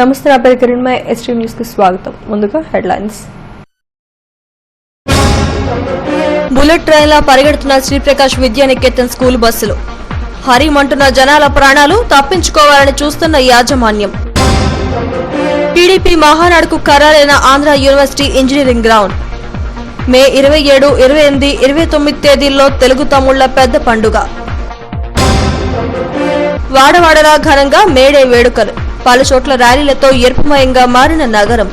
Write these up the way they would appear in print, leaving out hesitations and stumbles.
నమస్తే, నా పేరు కిరణ్. ఎస్టీ న్యూస్ కి స్వాగతం. ముందుగా హెడ్లైన్స్. బుల్లెట్ ట్రైన్ లా పరిగెడుతున్న శ్రీప్రకాష్ విద్యానికేతన్ స్కూల్ బస్సులు. హరిమంటున్న జనాల ప్రాణాలు తప్పించుకోవాలని చూస్తున్న యాజమాన్యం. టీడీపీ మహానాడుకు ఖరారైన Andhra university engineering ground. May 27, 28, 29 తేదీల్లో తెలుగు తమ్ముళ్ల పెద్ద పండుగ. వాడవాడలా ఘనంగా మేడే వేడుకలు. పలు చోట్ల ర్యాలీలతో ఎరుపుమయంగా మారిన నగరం.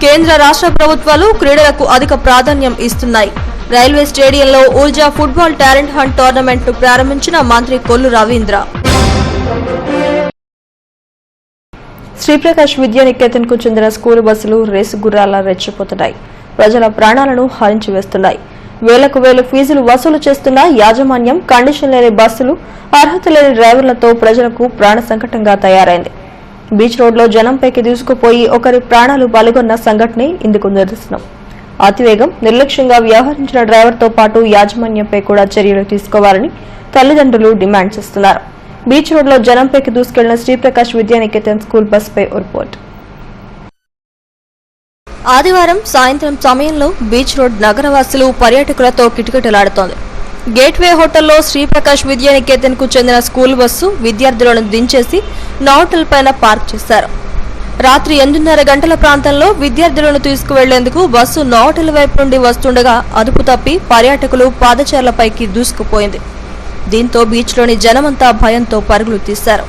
కేంద్ర రాష్ట్ర ప్రభుత్వాలు క్రీడలకు అధిక ప్రాధాన్యం ఇస్తున్నాయి. రైల్వే స్టేడియంలో Urja football talent hunt tournament ను ప్రారంభించిన మంత్రి కొల్లు రవీంద్ర. శ్రీప్రకాష్ విద్యానికేతన్ కు చెందిన స్కూలు బస్సులు రేసు గుర్రాలా రెచ్చిపోతున్నాయి. ప్రజల ప్రాణాలను హరించి వేస్తున్నాయి. వేలకు వేలు ఫీజులు వసూలు చేస్తున్న యాజమాన్యం, కండిషన్ లేని బస్సులు, అర్హత లేని డ్రైవర్లతో ప్రజలకు ప్రాణ సంకటంగా తయారైంది. బీచ్ రోడ్ లో జనంపైకి దూసుకుపోయి ఒకరి ప్రాణాలు బలిగొన్న సంఘటనే ఇందుకు నిదర్శనం. అతివేగం, నిర్లక్ష్యంగా వ్యవహరించిన డ్రైవర్తో పాటు యాజమాన్యంపై కూడా చర్యలు తీసుకోవాలని తల్లిదండ్రులు డిమాండ్ చేస్తున్నారు. బీచ్ రోడ్ లో జనంపైకి దూసుకెళ్లిన శ్రీప్రకాష్ విద్యానికేతన్ స్కూల్ బస్సుపై రిపోర్ట్. ఆదివారం సాయంత్రం సమయంలో బీచ్ రోడ్ నగరవాసులు, పర్యాటకులతో కిటకిటలాడుతోంది. గేట్వే హోటల్లో శ్రీప్రకాష్ విద్యానికేతన్ కు చెందిన స్కూల్ బస్సు విద్యార్థులను దించేసి నోటల్ పైన పార్క్ చేశారు. రాత్రి 8:30 గంటల ప్రాంతంలో విద్యార్థులను తీసుకువెళ్లేందుకు బస్సు నోటల్ వైపు నుండి వస్తుండగా అదుపు తప్పి పర్యాటకులు పాదచారులపైకి దూసుకుపోయింది. దీంతో బీచ్లోని జనమంతా భయంతో పరుగులు తీశారు.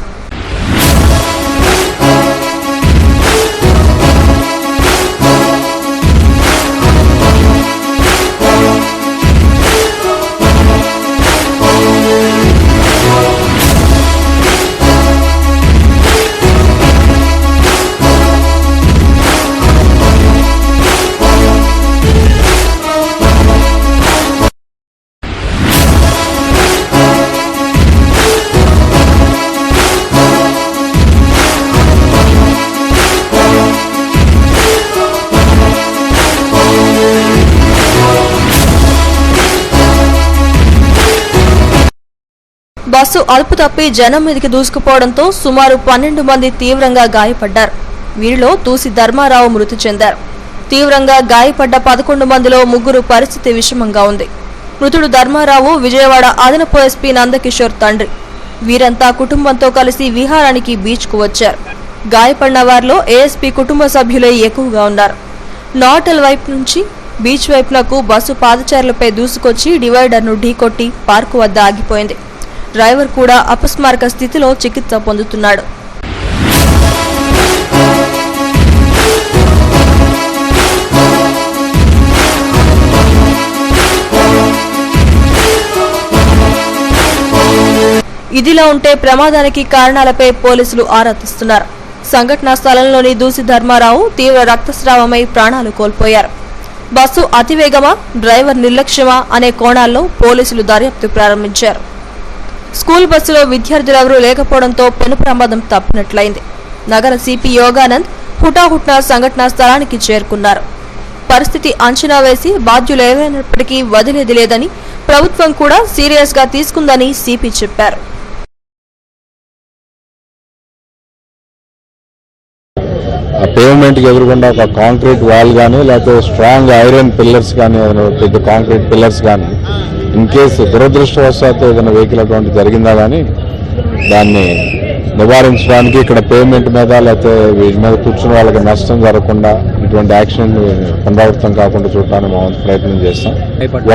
బస్సు అదుపు తప్పి జనం మీదికి దూసుకుపోవడంతో సుమారు 12 మంది తీవ్రంగా గాయపడ్డారు. వీరిలో తూసి ధర్మారావు మృతి చెందారు. తీవ్రంగా గాయపడ్డ 11 మందిలో 3 పరిస్థితి విషమంగా ఉంది. మృతుడు ధర్మారావు విజయవాడ అదనపు ఎస్పీ నందకిషోర్ తండ్రి. వీరంతా కుటుంబంతో కలిసి విహారానికి బీచ్ కు వచ్చారు. గాయపడిన వారిలో ఏఎస్పీ కుటుంబ సభ్యులే ఎక్కువగా ఉన్నారు. నాటల్ వైపు నుంచి బీచ్ వైపునకు బస్సు పాదచారులపై దూసుకొచ్చి డివైడర్ ను ఢీకొట్టి పార్కు వద్ద ఆగిపోయింది. డ్రైవర్ కూడా అపస్మారక స్థితిలో చికిత్స పొందుతున్నాడు. ఇదిలా ఉంటే ప్రమాదానికి కారణాలపై పోలీసులు ఆరా తీస్తున్నారు. సంఘటనా స్థలంలోని దూసి ధర్మారావు తీవ్ర రక్తస్రావమై ప్రాణాలు కోల్పోయారు. బస్సు అతివేగమా, డ్రైవర్ నిర్లక్ష్యమా అనే కోణాల్లో పోలీసులు దర్యాప్తు ప్రారంభించారు. స్కూల్ బస్సులో విద్యార్థులెవరూ లేకపోవడంతో పెను ప్రమాదం తప్పినట్లయింది. నగర సిపి యోగానంద్ హుటాహుట్న సంఘటనా స్థలానికి చేరుకున్నారు. పరిస్థితి అంచనా వేసి బాధ్యులేవైనప్పటికీ వదిలేది లేదని, ప్రభుత్వం కూడా సీరియస్ గా తీసుకుందని సిపి చెప్పారు. పేవ్మెంట్ కి ఎదురుకుండా ఒక కాంక్రీట్ వాల్ కానీ, లేకపోతే స్ట్రాంగ్ ఐరన్ పిల్లర్స్ కానీ, పెద్ద కాంక్రీట్ పిల్లర్స్ కానీ, ఇన్ కేసు దురదృష్టవశాత్తు ఏదైనా వెహికల్ అటువంటి జరిగిందా కానీ దాన్ని నివారించడానికి ఇక్కడ పేమెంట్ మీద, లేకపోతే వీటి మీద కూర్చున్న వాళ్ళకి నష్టం జరగకుండా, ఇటువంటి యాక్సిడెంట్ పునరావృతం కాకుండా చూడటానికి మా ప్రయత్నం చేస్తాం.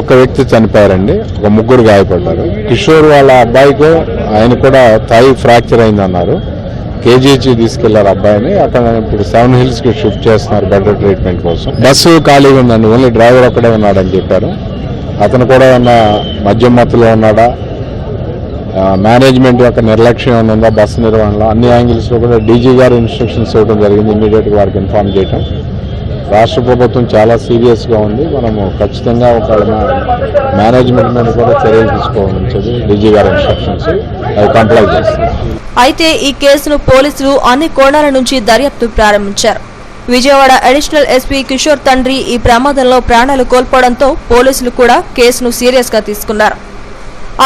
ఒక వ్యక్తి చనిపోయారండి, ఒక 3 గాయపడ్డారు. కిషోర్ వాళ్ళ అబ్బాయికి ఆయన కూడా థై ఫ్రాక్చర్ అయిందన్నారు. కేజీహెచ్ తీసుకెళ్లారు అబ్బాయిని. అక్కడ ఇప్పుడు 7 Hills కి షిఫ్ట్ చేస్తున్నారు బెటర్ ట్రీట్మెంట్ కోసం. బస్సు ఖాళీగా ఉందండి, ఓన్లీ డ్రైవర్ ఒక్కడే ఉన్నాడని చెప్పారు. అతను కూడా ఏమన్నా మద్యం మత్తులో ఉన్నాడా, మేనేజ్మెంట్ యొక్క నిర్లక్ష్యం ఉందా బస్సు నిర్వహణలో, అన్ని యాంగిల్స్ లో కూడా డీజీ గారు ఇన్స్ట్రక్షన్స్ ఇవ్వడం జరిగింది. ఇమీడియట్ గా వారికి ఇన్ఫార్మ్ చేయటం. రాష్ట్ర ప్రభుత్వం చాలా సీరియస్ గా ఉంది. మనము ఖచ్చితంగా ఒక మేనేజ్మెంట్ మీద కూడా చర్యలు తీసుకోవాలని డీజీ గారి ఇన్స్ట్రక్షన్స్ అవి కంప్లై చేస్తారు. అయితే ఈ కేసును పోలీసులు అన్ని కోణాల నుంచి దర్యాప్తు ప్రారంభించారు. విజయవాడ అడిషనల్ ఎస్పీ కిషోర్ తండ్రి ఈ ప్రమాదంలో ప్రాణాలు కోల్పోవడంతో పోలీసులు కూడా కేసును సీరియస్ గా తీసుకున్నారు.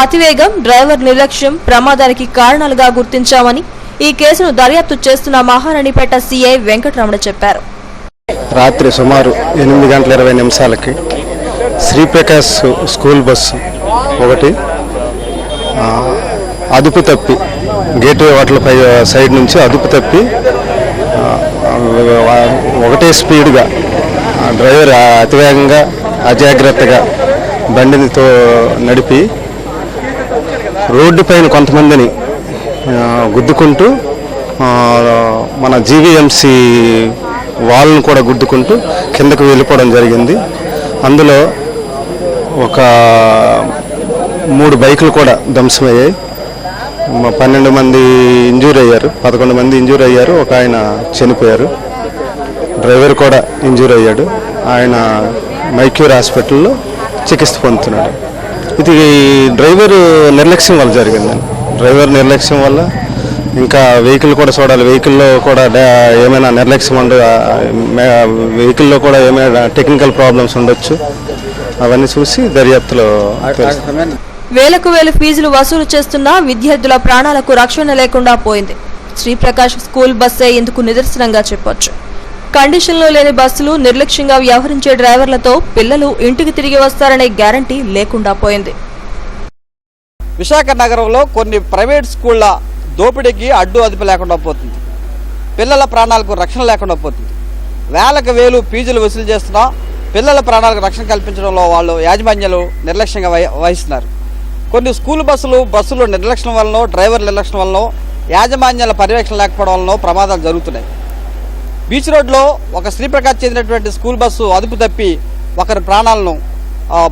అతివేగం, డ్రైవర్ నిర్లక్ష్యం ప్రమాదానికి కారణాలుగా గుర్తించామని ఈ కేసును దర్యాప్తు చేస్తున్న మహారాణిపేట సీఐ వెంకటరమణ చెప్పారు. రాత్రి సుమారు 8:20 శ్రీప్రకాష్ స్కూల్ బస్సు ఒకటి అదుపు తప్పి గేట్వే వాటర్పై సైడ్ నుంచి అదుపు తప్పి ఒకటే స్పీడ్గా డ్రైవర్ అతివేగంగా అజాగ్రత్తగా బండితో నడిపి రోడ్డు పైన కొంతమందిని గుద్దుకుంటూ మన జీవీఎంసీ వాళ్ళను కూడా గుద్దుకుంటూ కిందకు వెళ్ళిపోవడం జరిగింది. అందులో ఒక 3 బైకులు కూడా ధ్వంసమయ్యాయి. 12 మంది ఇంజూర్ అయ్యారు, 11 మంది ఇంజూర్ అయ్యారు. ఒక ఆయన చనిపోయారు. డ్రైవర్ కూడా ఇంజూర్ అయ్యాడు. ఆయన మైక్యూర్ హాస్పిటల్లో చికిత్స పొందుతున్నాడు. ఇది డ్రైవర్ నిర్లక్ష్యం వల్ల జరిగిందండి. డ్రైవర్ నిర్లక్ష్యం వల్ల ఇంకా వెహికల్ కూడా చూడాలి. వెహికల్లో కూడా ఏమైనా నిర్లక్ష్యం వెహికల్లో కూడా ఏమైనా టెక్నికల్ ప్రాబ్లమ్స్ ఉండొచ్చు. అవన్నీ చూసి దర్యాప్తులో వేలకు వేలు ఫీజులు వసూలు చేస్తున్న విద్యార్థుల ప్రాణాలకు రక్షణ లేకుండా పోయింది. శ్రీప్రకాష్ స్కూల్ బస్సే ఇందుకు నిదర్శనంగా చెప్పొచ్చు. కండిషన్లో లేని బస్సులు, నిర్లక్ష్యంగా వ్యవహరించే డ్రైవర్లతో పిల్లలు ఇంటికి తిరిగి వస్తారనే గ్యారంటీ లేకుండా పోయింది. విశాఖ నగరంలో కొన్ని ప్రైవేట్ స్కూళ్ల దోపిడీకి అడ్డు అదుపు లేకుండా పోతుంది. పిల్లల ప్రాణాలకు రక్షణ లేకుండా పోతుంది. వేలకు వేలు ఫీజులు వసూలు చేస్తున్నా పిల్లల ప్రాణాలకు రక్షణ కల్పించడంలో వాళ్ళు యాజమాన్యాలు నిర్లక్ష్యంగా వహిస్తున్నారు. కొన్ని స్కూల్ బస్సులు నిర్లక్ష్యం వలన, డ్రైవర్ నిర్లక్ష్యం వలన, యాజమాన్యాల పర్యవేక్షణ లేకపోవడం వలన ప్రమాదాలు జరుగుతున్నాయి. బీచ్ రోడ్లో ఒక శ్రీప్రకాష్ చెందినటువంటి స్కూల్ బస్సు అదుపు తప్పి ఒకరి ప్రాణాలను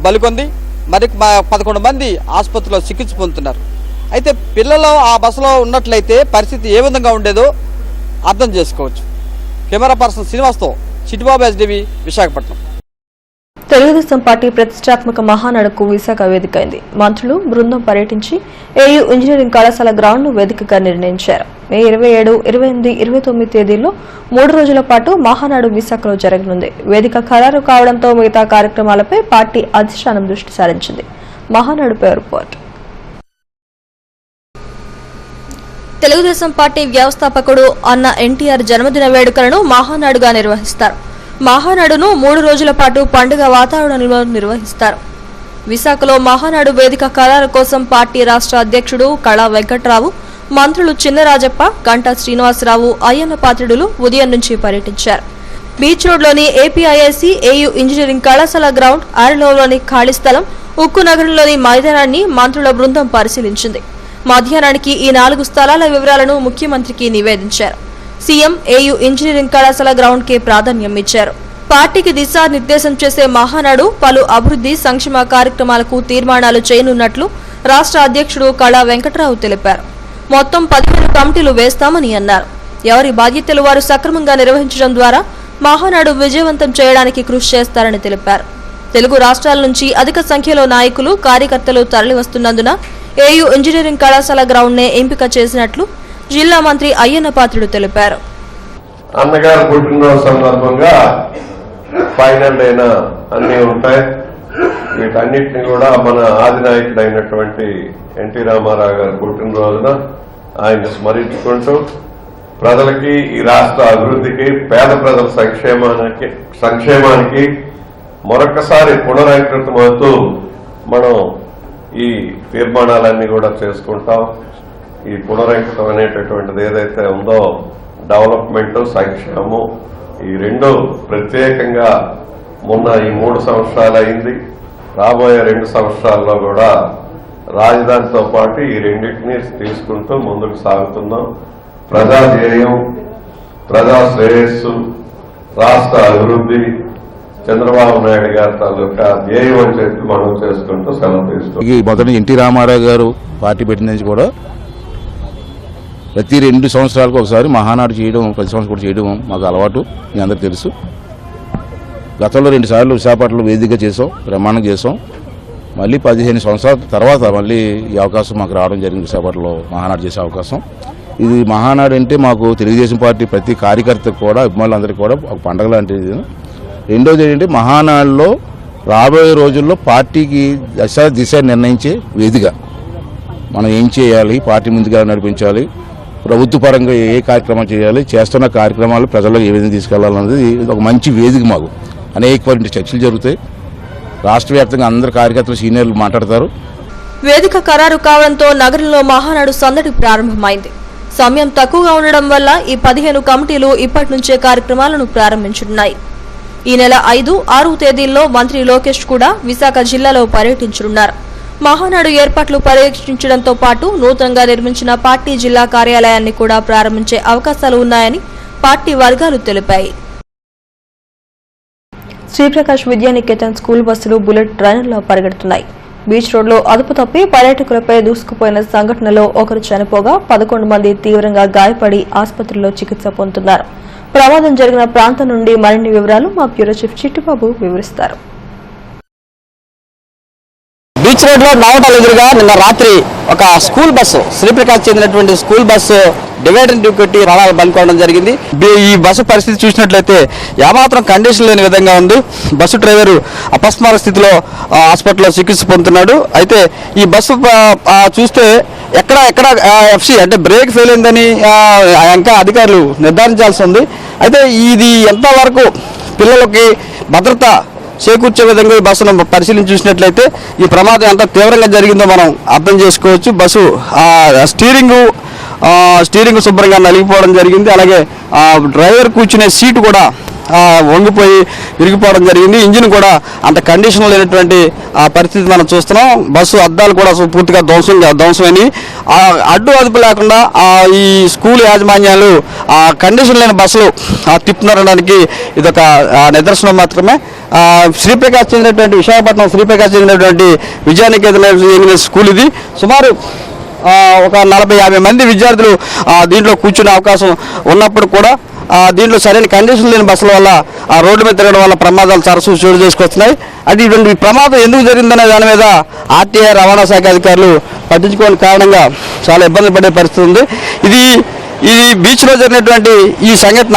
బలికొంది. మరి 11 మంది ఆసుపత్రిలో చికిత్స పొందుతున్నారు. అయితే పిల్లలు ఆ బస్సులో ఉన్నట్లయితే పరిస్థితి ఏ విధంగా ఉండేదో అర్థం చేసుకోవచ్చు. కెమెరా పర్సన్ శ్రీనివాస్తో చిట్టిబాబు ఎస్డివి, విశాఖపట్నం. తెలుగుదేశం పార్టీ ప్రతిష్టాత్మక మహానాడుకు విశాఖ వేదికైంది. మంత్రులు బృందం పర్యటించి ఏయూ ఇంజనీరింగ్ కళాశాల గ్రౌండ్ను వేదికగా నిర్ణయించారు. మే 27, 28, 29 తేదీల్లో 3 రోజుల పాటు మహానాడు విశాఖలో జరగనుంది. వేదిక ఖరారు కావడంతో మిగతా కార్యక్రమాలపై పార్టీ అధిష్టానం దృష్టి సారించింది. మహానాడుపై రిపోర్ట్. తెలుగుదేశం పార్టీ వ్యవస్థాపకుడు అన్న ఎన్టీఆర్ జన్మదిన వేడుకలను మహానాడుగా నిర్వహిస్తారు. మహానాడును 3 రోజుల పాటు పండుగ వాతావరణంలో నిర్వహిస్తారు. విశాఖలో మహానాడు వేదిక ఖరారు కోసం పార్టీ రాష్ట్ర అధ్యక్షుడు కళా వెంకట్రావు, మంత్రులు చిన్నరాజప్ప, గంటా శ్రీనివాసరావు, అయ్యన్న పాత్రుడులు ఉదయం నుంచి పర్యటించారు. బీచ్ రోడ్లోని ఏపీఐఐసి, ఏయూ ఇంజనీరింగ్ కళాశాల గ్రౌండ్, ఆరిలోలోని ఖాళీ స్థలం, ఉక్కు నగరంలోని మైదానాన్ని మంత్రుల బృందం పరిశీలించింది. మధ్యాహ్నానికి ఈ 4 స్థలాల వివరాలను ముఖ్యమంత్రికి నివేదించారు. సీఎం ఏయూ ఇంజనీరింగ్ కళాశాల గ్రౌండ్ కే ప్రాధాన్యం ఇచ్చారు. పార్టీకి దిశానిర్దేశం చేసే మహానాడు పలు అభివృద్ధి సంక్షేమ కార్యక్రమాలకు తీర్మానాలు చేయనున్నట్లు రాష్ట్ర అధ్యక్షుడు కళా వెంకట్రావు తెలిపారు. మొత్తం 15 కమిటీలు వేస్తామని అన్నారు. ఎవరి బాధ్యతలు వారు సక్రమంగా నిర్వహించడం ద్వారా మహానాడు విజయవంతం చేయడానికి కృషి చేస్తారని తెలిపారు. తెలుగు రాష్ట్రాల నుంచి అధిక సంఖ్యలో నాయకులు, కార్యకర్తలు తరలివస్తున్నందున ఏయూ ఇంజనీరింగ్ కళాశాల గ్రౌండ్ నే ఎంపిక చేసినట్లు జిల్లా మంత్రి అయ్యన్న పాత్రుడు తెలిపారు. అన్నగారు పుట్టినరోజు సందర్భంగా ఫైనల్ అయిన అన్నీ ఉంటాయి. వీటన్నిటిని కూడా మన ఆదినాయకుడు అయినటువంటి ఎన్టీ రామారావు గారి పుట్టినరోజున ఆయన స్మరించుకుంటూ ప్రజలకి, ఈ రాష్ట్ర అభివృద్ధికి, పేద ప్రజల సంక్షేమానికి మరొకసారి పునరంకితమవుతూ మనం ఈ తీర్మానాలన్నీ కూడా చేసుకుంటాం. ఈ పునరంకితం అనేటటువంటిది ఏదైతే ఉందో డెవలప్మెంట్, సంక్షేమం, ఈ రెండు ప్రత్యేకంగా మొన్న ఈ 3 సంవత్సరాలు అయింది. రాబోయే 2 సంవత్సరాల్లో కూడా రాజధానితో పాటు ఈ రెండింటినీ తీసుకుంటూ ముందుకు సాగుతున్నాం. ప్రజా ధ్యేయం, ప్రజా శ్రేయస్సు, రాష్ట్ర అభివృద్ధి చంద్రబాబు నాయుడు గారి తాలూకా ధ్యేయం అని చెప్పి మనం చేసుకుంటూ సెలవు తీసుకుంటాం. మొదటి ఎన్టీ రామారావు గారు పార్టీ పెట్టిన నుంచి కూడా ప్రతి 2 సంవత్సరాలకు ఒకసారి మహానాడు చేయడం, ప్రతి సంవత్సరం కూడా చేయడం మాకు అలవాటు, మీ అందరికీ తెలుసు. గతంలో 2 సార్లు విశాఖపట్నంలో వేదికగా చేసాం, బ్రహ్మాండం చేసాం. మళ్ళీ 15 సంవత్సరాల తర్వాత మళ్ళీ ఈ అవకాశం మాకు రావడం జరిగింది. విశాఖపట్నంలో మహానాడు చేసే అవకాశం. ఇది మహానాడు అంటే మాకు తెలుగుదేశం పార్టీ ప్రతి కార్యకర్తకు కూడా, అభిమానులందరికీ కూడా ఒక పండుగ లాంటిది. రెండోది ఏంటంటే మహానాడులో రాబోయే రోజుల్లో పార్టీకి దిశ నిర్ణయించే వేదిక. మనం ఏం చేయాలి, పార్టీ ముందుగా నడిపించాలి, ప్రభుత్వ పరంగా ఏ కార్యక్రమాలు చేయాలి, చేస్తున్న కార్యక్రమాలు ప్రజలకు ఏ విధంగా తీసుకెళ్లాలన్నది ఒక మంచి వేదిక. మాకు అనేకమైన చర్చలు జరుగుతాయి. రాష్ట్ర వ్యాప్తంగా అందరు కార్యకర్తలు సీనియర్లు మాట్లాడతారు. వేదిక ఖరారు కావడంతో నగరంలో మహానాడు సందడి ప్రారంభమైంది. సమయం తక్కువగా ఉండడం వల్ల ఈ 15 కమిటీలు ఇప్పటి నుంచే కార్యక్రమాలను ప్రారంభించనున్నాయి. ఈ నెల 5, 6 తేదీల్లో మంత్రి లోకేష్ కూడా విశాఖ జిల్లాలో పర్యటించనున్నారు. మహానాడు ఏర్పాట్లు పర్యవేక్షించడంతో పాటు నూతనంగా నిర్మించిన పార్టీ జిల్లా కార్యాలయాన్ని కూడా ప్రారంభించే అవకాశాలు ఉన్నాయని పార్టీ వర్గాలు తెలిపాయి. శ్రీప్రకాష్ విద్యానికేతన్ స్కూల్ బస్సులు బుల్లెట్ ట్రైన్లో పరిగెడుతున్నాయి. బీచ్ రోడ్లో అదుపు తప్పి పర్యాటకులపై దూసుకుపోయిన సంఘటనలో ఒకరు చనిపోగా 11 మంది తీవ్రంగా గాయపడి ఆసుపత్రిలో చికిత్స పొందుతున్నారు. ప్రమాదం జరిగిన ప్రాంతం నుండి మరిన్ని వివరాలు మా బ్యూరో చీఫ్ చిట్టుబాబు వివరిస్తారు. బీచ్ రోడ్ లో నావటల్ ఎదురుగా నిన్న రాత్రి ఒక స్కూల్ బస్సు, శ్రీప్రకాష్ చెందినటువంటి స్కూల్ బస్సు డివైడర్ డ్యూకెట్టి ప్రాణాలు బందుకోవడం జరిగింది. ఈ బస్సు పరిస్థితి చూసినట్లయితే ఏమాత్రం కండిషన్ లేని విధంగా ఉంది. బస్సు డ్రైవర్ అపస్మారక స్థితిలో హాస్పిటల్లో చికిత్స పొందుతున్నాడు. అయితే ఈ బస్సు చూస్తే ఎక్కడ ఎఫ్సి అంటే బ్రేక్ ఫెయిల్ అయిందని ఇంకా అధికారులు నిర్ధారించాల్సి ఉంది. అయితే ఇది ఎంతవరకు పిల్లలకి భద్రత చేకూర్చే విధంగా ఈ బస్సును పరిశీలించి చూసినట్లయితే ఈ ప్రమాదం ఎంత తీవ్రంగా జరిగిందో మనం అర్థం చేసుకోవచ్చు. బస్సు స్టీరింగ్ శుభ్రంగా నలిగిపోవడం జరిగింది. అలాగే డ్రైవర్ కూర్చునే సీటు కూడా వంగిపోయి విరిగిపోవడం జరిగింది. ఇంజిన్ కూడా అంత కండిషన్ లేనటువంటి పరిస్థితి మనం చూస్తున్నాం. బస్సు అద్దాలు కూడా పూర్తిగా ధ్వంసమైనవి. అడ్డు అదుపు లేకుండా ఈ స్కూల్ యాజమాన్యాలు కండిషన్ లేని బస్సులు తిప్పుతున్నారనడానికి ఇదొక నిదర్శనం మాత్రమే. శ్రీప్రకాష్ చెందినటువంటి విశాఖపట్నం శ్రీప్రకాష్ చెందినటువంటి విద్యానికేతన్ స్కూల్ ఇది. సుమారు ఒక 40-50 మంది విద్యార్థులు దీంట్లో కూర్చునే అవకాశం ఉన్నప్పుడు కూడా దీంట్లో సరైన కండిషన్ లేని బస్సుల వల్ల రోడ్డు మీద తిరగడం వల్ల ప్రమాదాలు తరచూ చోటు చేసుకొస్తున్నాయి. అది ఇటువంటి ప్రమాదం ఎందుకు జరిగిందనే దాని మీద ఆర్టీఐ రవాణా శాఖ అధికారులు పట్టించుకోని కారణంగా చాలా ఇబ్బంది పడే పరిస్థితి ఉంది. ఇది బీచ్లో జరిగినటువంటి ఈ సంఘటన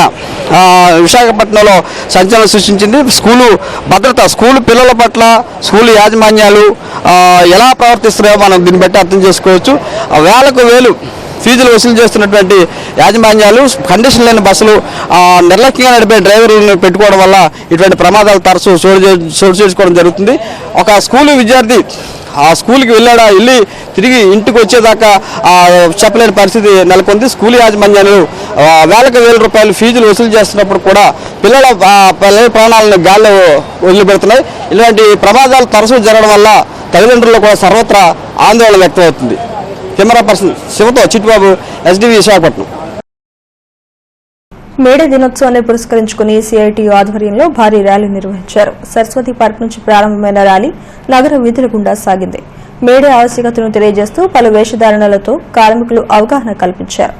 విశాఖపట్నంలో సంచలనం సృష్టించింది. స్కూలు భద్రత, స్కూలు పిల్లల పట్ల స్కూలు యాజమాన్యాలు ఎలా ప్రవర్తిస్తున్నాయో మనం దీన్ని బట్టి అర్థం చేసుకోవచ్చు. వేలకు వేలు ఫీజులు వసూలు చేస్తున్నటువంటి యాజమాన్యాలు కండిషన్ లేని బస్సులు నిర్లక్ష్యంగా నడిపే డ్రైవర్లను పెట్టుకోవడం వల్ల ఇటువంటి ప్రమాదాలు తరచూ చోటు చేసుకోవడం జరుగుతుంది. ఒక స్కూలు విద్యార్థి స్కూల్కి వెళ్ళి తిరిగి ఇంటికి వచ్చేదాకా చెప్పలేని పరిస్థితి నెలకొంది. స్కూల్ యాజమాన్యాలు వేలకు వేల రూపాయలు ఫీజులు వసూలు చేస్తున్నప్పుడు కూడా పిల్లల ప్రాణాలను గాల్లో వదిలిపెడుతున్నాయి. ఇలాంటి ప్రమాదాలు తరచూ జరగడం వల్ల తల్లిదండ్రులు కూడా సర్వత్రా ఆందోళన వ్యక్తమవుతుంది. కెమెరా పర్సన్ శివతో చిట్టుబాబు, ఎస్డివి విశాఖపట్నం. మేడే దినోత్సవాన్ని పురస్కరించుకుని సిఐటియు ఆధ్వర్యంలో భారీ ర్యాలీ నిర్వహించారు. సరస్వతి పార్క్ నుంచి ప్రారంభమైన ర్యాలీ నగర వీధుల గుండా సాగింది. మేడే ఆవశ్యకతను తెలియజేస్తూ పలు వేషధారణలతో కార్మికులు అవగాహన కల్పించారు.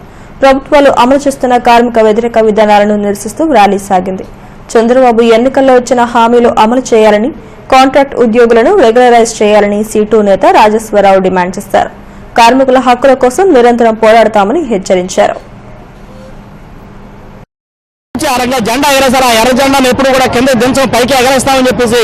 ప్రభుత్వాలు అమలు చేస్తున్న కార్మిక వ్యతిరేక విధానాలను నిరసిస్తూ ర్యాలీ సాగింది. చంద్రబాబు ఎన్నికల్లో ఇచ్చిన హామీలు అమలు చేయాలని, కాంట్రాక్ట్ ఉద్యోగులను రెగ్యులరైజ్ చేయాలని సీటు నేత రాజేశ్వరరావు డిమాండ్ చేశారు. కార్మికుల హక్కుల కోసం నిరంతరం పోరాడతామని హెచ్చరించారు. జెండా ఎగరేసారు. ఆ ఎర్ర జెండాను ఎప్పుడు కూడా కింద దించం, పైకి ఎగరేస్తామని చెప్పేసి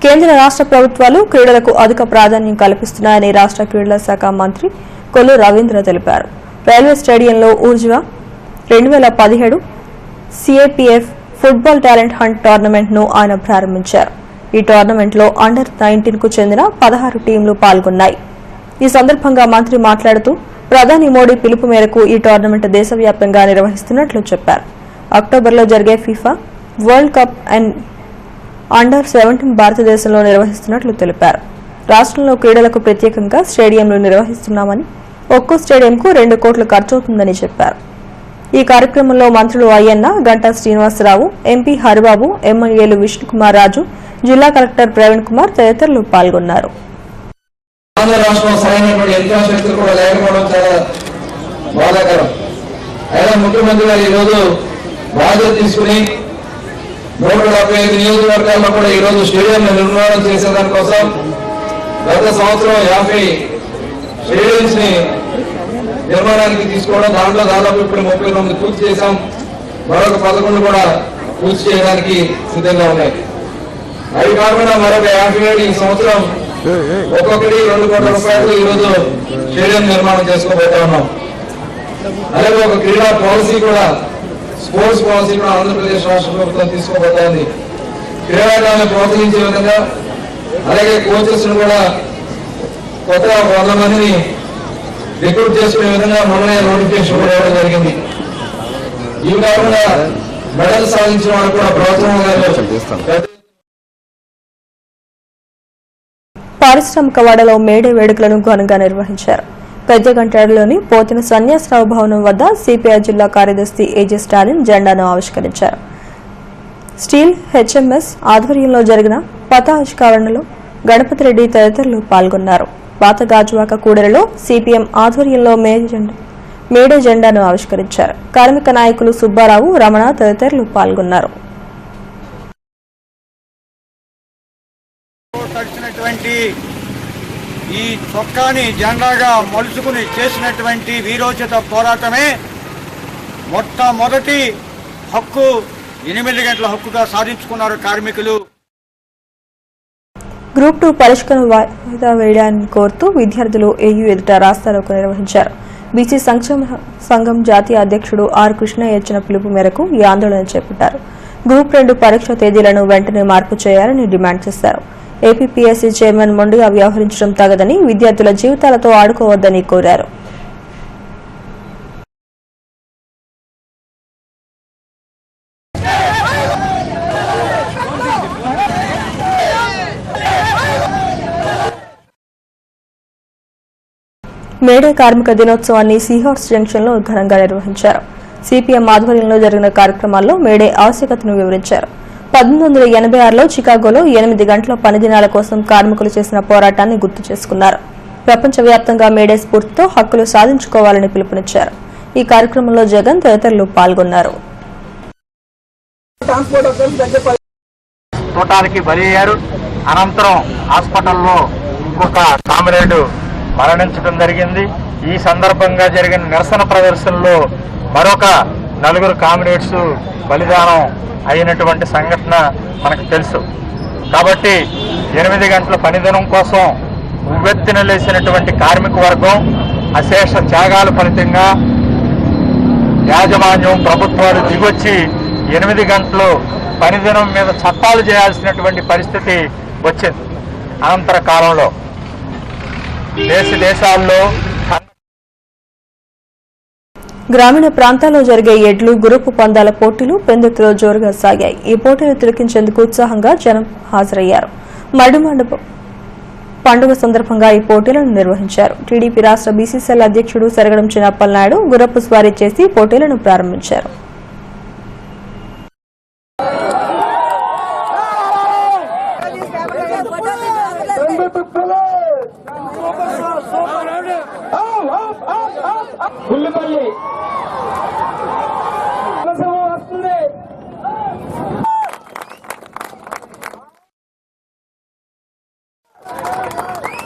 కేంద్ర రాష్ట్ర ప్రభుత్వాలు క్రీడలకు అధిక ప్రాధాన్యం కల్పిస్తున్నాయని రాష్ట్ర క్రీడల శాఖ మంత్రి కొల్లు రవీంద్ర తెలిపారు. రైల్వే స్టేడియంలో ఊర్జువా 2017 CIPF football talent hunt tournament ను ఆయన ప్రారంభించారు. ఈ టోర్నమెంట్ లో అండర్-19 కు చెందిన 16 టీంలు పాల్గొన్నాయి. ఈ సందర్భంగా మంత్రి మాట్లాడుతూ ప్రధాని మోడీ పిలుపు మేరకు ఈ టోర్నమెంట్ దేశవ్యాప్తంగా నిర్వహిస్తున్నట్లు చెప్పారు. అక్టోబర్లో జరిగే ఫిఫా వరల్డ్ కప్ అండ్ అండర్-17 భారతదేశంలో నిర్వహిస్తున్నట్లు తెలిపారు. రాష్ట్రంలో క్రీడలకు ప్రత్యేకంగా స్టేడియంలు నిర్వహిస్తున్నామని, ఒక్కో స్టేడియంకు 2 కోట్లు ఖర్చవుతుందని చెప్పారు. ఈ కార్యక్రమంలో మంత్రులు అయ్యన్న, గంటా శ్రీనివాసరావు, ఎంపీ హరిబాబు, ఎమ్మెల్యేలు విష్ణుకుమార్ రాజు, జిల్లా కలెక్టర్ ప్రవీణ్ కుమార్ తదితరులు పాల్గొన్నారు. ఆంధ్ర రాష్ట్రంలో సరైనటువంటి యంత్రాశక్తులు కూడా లేకపోవడం చాలా బాధాకరం. అయినా ముఖ్యమంత్రి గారు ఈరోజు బాధ్యత తీసుకుని 175 నియోజకవర్గాల్లో కూడా ఈరోజు స్టేడియం నిర్మాణం చేసేదానికోసం గత సంవత్సరం 50 స్టేడియంస్ ని నిర్మాణానికి తీసుకోవడం, దాంట్లో దాదాపు ఇప్పుడు 39 పూర్తి చేశాం. మరొక 11 కూడా పూర్తి చేయడానికి సిద్ధంగా ఉన్నాయి. అవి కాకుండా మరొక 57 ఈ సంవత్సరం ఒక్కొక్కటి 2 కోట్ల రూపాయలు ఈరోజు స్టేడియం నిర్మాణం చేసుకోబోతా ఉన్నాం. అలాగే ఒక క్రీడా పాలసీ కూడా, స్పోర్ట్స్ పాలసీ కూడా ఆంధ్రప్రదేశ్ రాష్ట్ర ప్రభుత్వం తీసుకోబోతోంది. క్రీడాకారులను ప్రోత్సహించే విధంగా, అలాగే కోచెస్ ను కూడా కొత్త 100 మందిని రిక్రూట్ చేసుకునే విధంగా మొన్ననే నోటిఫికేషన్ కూడా ఇవ్వడం జరిగింది. ఇవి కాకుండా మెడల్ సాధించిన వారు కూడా ప్రోత్సాహం గారు. పారిశ్రామికవాడలో మేడే వేడుకలను ఘనంగా నిర్వహించారు. పెద్దగంటాడులోని పోతిన సన్యాసరావు భవనం వద్ద సిపిఐ జిల్లా కార్యదర్శి ఏజే స్టాలిన్ జెండాను ఆవిష్కరించారు. స్టీల్ హెచ్ఎంఎస్ ఆధ్వర్యంలో జరిగిన పతావిష్కరణలో గణపతి రెడ్డి తదితరులు పాల్గొన్నారు. పాత గాజువాక కూడలిలో సిపిఎం ఆధ్వర్యంలో మేడే జెండాను ఆవిష్కరించారు. కార్మిక నాయకులు సుబ్బారావు, రమణ తదితరులు పాల్గొన్నారు. ఈ చొక్కాని జెండాగా మలుచుకుని చేసినటువంటి వీరోచిత పోరాటమే మొట్టమొదటి హక్కు 8 గంటల హక్కుగా సాధించుకున్నారు కార్మికులు. గ్రూప్ 2 పరిష్కారం వాయిదా వేయడాన్ని కోరుతూ విద్యార్థులు ఏయూ ఎదుట రాస్తారోకో నిర్వహించారు. బీసీ సంక్షేమ సంఘం జాతీయ అధ్యక్షుడు ఆర్ కృష్ణయ్య ఇచ్చిన పిలుపు మేరకు ఈ ఆందోళన చేపట్టారు. గ్రూప్ 2 పరీక్ష తేదీలను వెంటనే మార్పు చేయాలని డిమాండ్ చేశారు. ఏపీపీఎస్సీ చైర్మన్ మొండిగా వ్యవహరించడం తగదని, విద్యార్థుల జీవితాలతో ఆడుకోవద్దని కోరారు. మేడే కార్మిక దినోత్సవాన్ని సీహార్స్ జంక్షన్ లో ఘనంగా నిర్వహించారు. సిపిఎం ఆధ్వర్యంలో జరిగిన కార్యక్రమాల్లో మేడే ఆవశ్యకతను వివరించారు. 1986లో చికాగోలో 8 గంటల పని దినాల కోసం కార్మికులు చేసిన పోరాటాన్ని గుర్తు చేసుకున్నారు. ప్రపంచవ్యాప్తంగా మేడే స్ఫూర్తితో హక్కులు సాధించుకోవాలని పిలుపునిచ్చారు. ఈ కార్యక్రమంలో జగన్ తదితరులు పాల్గొన్నారు. బలయ్యారు. అనంతరం హాస్పిటల్లో ఇంకొక కామ్రేడ్ మరణించడం జరిగింది. ఈ సందర్భంగా జరిగిన నిరసన ప్రదర్శనలో మరొక 4 కామ్రేడ్స్ బలిదానం అయినటువంటి సంఘటన మనకు తెలుసు. కాబట్టి 8 గంటల పనిదినం కోసం ఉవ్వెత్తున లేసినటువంటి కార్మిక వర్గం అశేష త్యాగాల ఫలితంగా యాజమాన్యం, ప్రభుత్వాలు దిగొచ్చి 8 గంటలు పనిదినం మీద చట్టాలు చేయాల్సినటువంటి పరిస్థితి వచ్చింది. అనంతర కాలంలో దేశాల్లో గ్రామీణ ప్రాంతాల్లో జరిగే ఎడ్లు, గుర్రపు పందాల పోటీలు పెందుతులో జోరుగా సాగాయి. ఈ పోటీలు తిలకించేందుకు ఉత్సాహంగా జనం హాజరయ్యారు. మడిమండపం పండుగ సందర్భంగా ఈ పోటీలను నిర్వహించారు. టీడీపీ రాష్ట్ర బీసీసీఎల్ అధ్యక్షుడు సరగడం చిన్నప్పలనాయుడు గుర్రపు స్వారీ చేసి పోటీలను ప్రారంభించారు.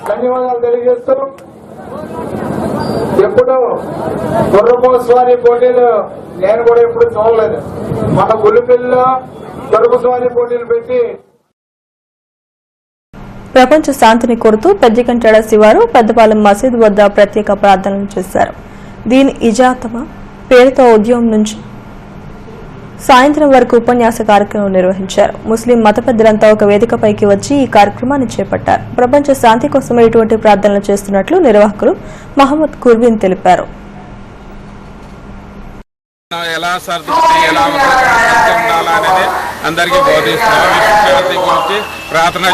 ధన్యవాదాలు తెలియజేస్తూ, ఎప్పుడు గుర్రపు స్వారీ పోటీలు నేను కూడా ఎప్పుడు చూడలేదు. మన గుల్లిపల్లిలో గుర్రపు స్వారీ పోటీలు పెట్టి ప్రపంచ శాంతిని కోరుతూ పెద్దకంటాడ శివారు పెద్దపాలెం మసీదు వద్ద ప్రత్యేక ప్రార్థనలు చేశారు. దీన్ ఇజాతమా పేరుతో ఉద్యమం నుంచి సాయంత్రం వరకు ఉపన్యాస కార్యక్రమం నిర్వహించారు. ముస్లిం మత పెద్దలంతా ఒక వేదికపైకి వచ్చి ఈ కార్యక్రమాన్ని చేపట్టారు. ప్రపంచ శాంతి కోసమే ఇటువంటి ప్రార్థనలు చేస్తున్నట్లు నిర్వాహకులు మహమ్మద్ కుర్బీన్ తెలిపారు. ఎలా సర్దుకుని ఎలా ఉండాలనేది అందరికీ బోధిస్తున్నాం. విశ్వశాంతి గురించి ప్రార్థన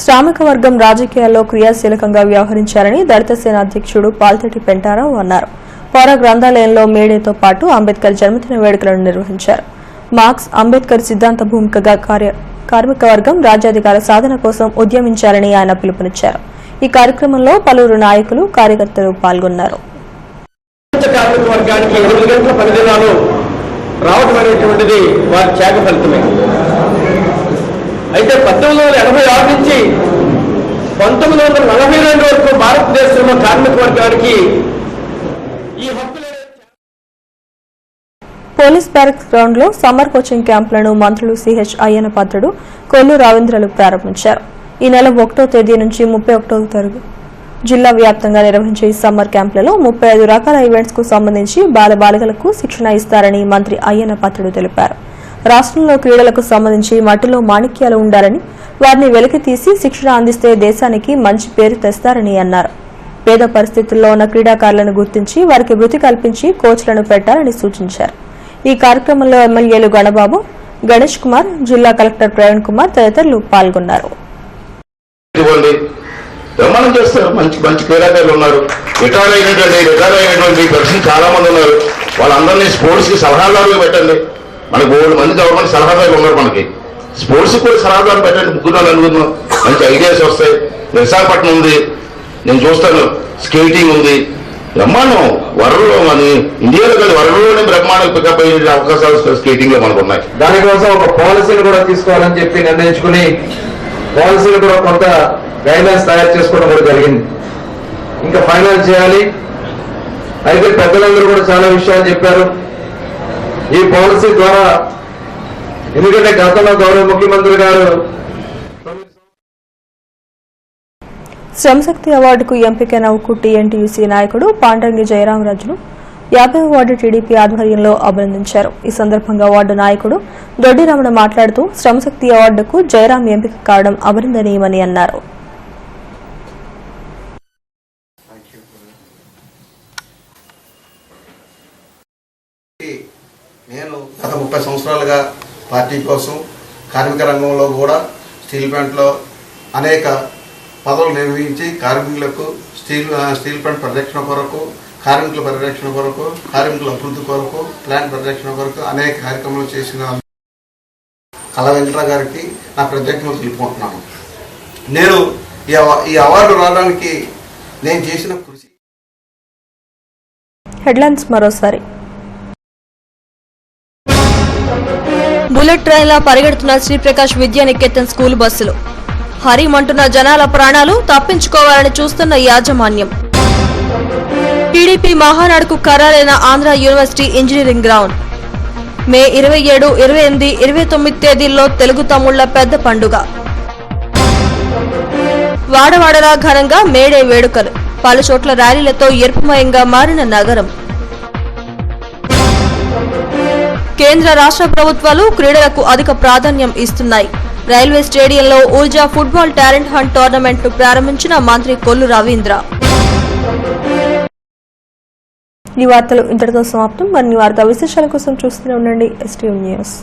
శ్రామిక వర్గం రాజకీయాల్లో క్రియాశీలకంగా వ్యవహరించారని దళిత సేన అధ్యక్షుడు పాల్తటి పెంటారావు అన్నారు. పౌర గ్రంథాలయంలో మేడేతో పాటు అంబేద్కర్ జన్మదిన వేడుకలను నిర్వహించారు. మార్క్స్, అంబేద్కర్ సిద్ధాంత భూమికగా కార్మిక వర్గం రాజ్యాధికార సాధన కోసం ఉద్యమించారని ఆయన పిలుపునిచ్చారు. ఈ కార్యక్రమంలో పలువురు నాయకులు, కార్యకర్తలు పాల్గొన్నారు. కార్మిక వర్గానికి 8 గంటల పనిదినాలు రావడం అనేటువంటిది వారి త్యాగ ఫలితమే. అయితే 1986 నుంచి 1942 వరకు భారతదేశంలో కార్మిక వర్గానికి ఈ హక్కులు పోలీస్ బ్యారక్స్ గ్రౌండ్ లో సమ్మర్ కోచింగ్ క్యాంపులను మంత్రులు సిహెచ్ అయ్యన్న పాత్రుడు, కొల్లు రవీంద్రలు ప్రారంభించారు. ఈ నెల 1వ తేదీ నుంచి 31వ తేదీ జిల్లా వ్యాప్తంగా నిర్వహించే ఈ సమ్మర్ క్యాంపులలో 35 రకాల ఈవెంట్స్ కు సంబంధించి బాలబాలికలకు శిక్షణ ఇస్తారని మంత్రి అయ్యన్న పాత్రుడు తెలిపారు. రాష్ట్రంలో క్రీడలకు సంబంధించి మట్టిలో మాణిక్యాలు ఉండాలని, వారిని వెలికితీసి శిక్షణ అందిస్తే దేశానికి మంచి పేరు తెస్తారని అన్నారు. పేద పరిస్థితుల్లో ఉన్న క్రీడాకారులను గుర్తించి వారికి వృత్తి కల్పించి కోచ్లను పెట్టాలని సూచించారు. ఈ కార్యక్రమంలో ఎమ్మెల్యేలు గణబాబు, గణేష్ కుమార్, జిల్లా కలెక్టర్ ప్రవీణ్ కుమార్ తదితరులు పాల్గొన్నారు. నిర్మాణం చేస్తారు. మంచి మంచి క్రీడాకారులు ఉన్నారు. రిటైర్ అయినటువంటి పర్సన్ చాలా మంది ఉన్నారు. వాళ్ళందరినీ స్పోర్ట్స్ కి సలహాదారులు పెట్టండి. మనకు 3 మంది గవర్నమెంట్ సలహాదారులు ఉన్నారు. మనకి స్పోర్ట్స్ కూడా సలహాదారులు పెట్టండి. 3 అనుకుందాం. మంచి ఐడియాస్ వస్తాయి. విశాఖపట్నం ఉంది, నేను చూస్తాను. స్కేటింగ్ ఉంది, బ్రహ్మాండం. వరల్డ్లో మన ఇండియాలో కాదు, వరల్డ్లోనే బ్రహ్మాండం పికప్ అయ్యే అవకాశాలు స్కేటింగ్ లో మనకు ఉన్నాయి. దానికోసం ఒక పాలసీని కూడా తీసుకోవాలని చెప్పి నిర్ణయించుకుని పాలసీలు కూడా కొంత గైడ్లైన్స్ తయారు చేసుకోవడం కూడా జరిగింది. ఇంకా ఫైనల్ చేయాలి. అయితే పెద్దలందరూ కూడా చాలా విషయాలు చెప్పారు. ఈ పాలసీ ద్వారా, ఎందుకంటే గతంలో గౌరవ ముఖ్యమంత్రి గారు శ్రమశక్తి అవార్డుకు ఎంపికైన ఉక్కు టీఎన్టీయూసీ నాయకుడు పాండ్రంగి జయరామరాజును 50వ వార్డు టీడీపీ ఆధ్వర్యంలో అభినందించారు. ఈ సందర్భంగా వార్డు నాయకుడు దొడ్డి రమణ మాట్లాడుతూ శ్రమశక్తి అవార్డుకు జయరాం ఎంపిక కావడం అభినందనీయమని అన్నారు. నేను గత 30 సంవత్సరాలుగా పార్టీ కోసం కార్మిక రంగంలో కూడా స్టీల్ ప్లాంట్లో అనేక పదవులు నిర్వహించి కార్మికులకు స్టీల్ ప్లాంట్ పరిరక్షణ కొరకు, కార్మికుల పరిరక్షణ కొరకు, కార్మికుల అభివృద్ధి కొరకు, ప్లాంట్ పరిరక్షణ కొరకు అనేక కార్యక్రమాలు చేసిన కళ వెంకట గారికి నా కృతజ్ఞతలు తెలుపుకుంటున్నాను. నేను ఈ అవార్డు రావడానికి నేను చేసిన కృషి. హెడ్లైన్స్ మరోసారి. బుల్లెట్ ట్రైన్లా పరిగెడుతున్న శ్రీప్రకాష్ విద్యానికేతన్ స్కూల్ బస్సులు. హరిమంటున్న జనాల ప్రాణాలు తప్పించుకోవాలని చూస్తున్న యాజమాన్యం. టీడీపీ మహానాడుకు ఖరారైన Andhra university engineering ground. May 27, 28, 29 తేదీల్లో తెలుగు తమ్ముళ్ల పెద్ద పండుగ. వాడవాడలా ఘనంగా మేడే వేడుకలు. పలు చోట్ల ర్యాలీలతో ఎరుపుమయంగా మారిన నగరం. కేంద్ర రాష్ట్ర ప్రభుత్వాలు క్రీడలకు అధిక ప్రాధాన్యం ఇస్తున్నాయి. రైల్వే స్టేడియంలో Urja football talent hunt tournament ను ప్రారంభించిన మంత్రి కొల్లు రవీంద్ర. ఈ వార్తలు ఇంతటితో సమాప్తం. మరిన్ని వార్తా విశేషాల కోసం చూస్తూనే ఉండండి STV న్యూస్.